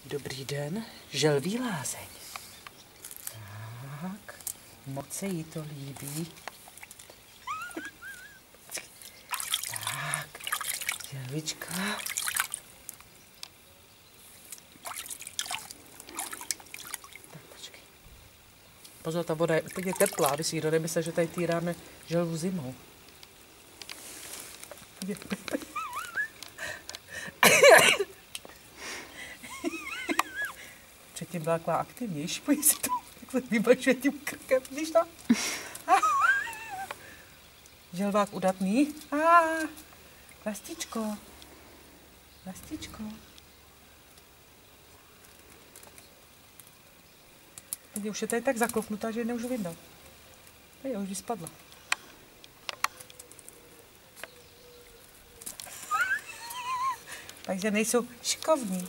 Dobrý den, želví lázeň. Tak, moc se jí to líbí. Tak, želvička. Tak, počkej. Pozor, ta voda je úplně teplá, aby si někdo nemyslel, že tady týráme želvu zimou. Předtím byla taková aktivnější, pojď si to takhle vybačuje tím krkem, vidíš to? Želvák udatný. Lastičko. Lastičko. Teď už je tady tak zaklopnutá, že ji nemůžu vyndat. Tady už jí spadla. Takže nejsou šikovní.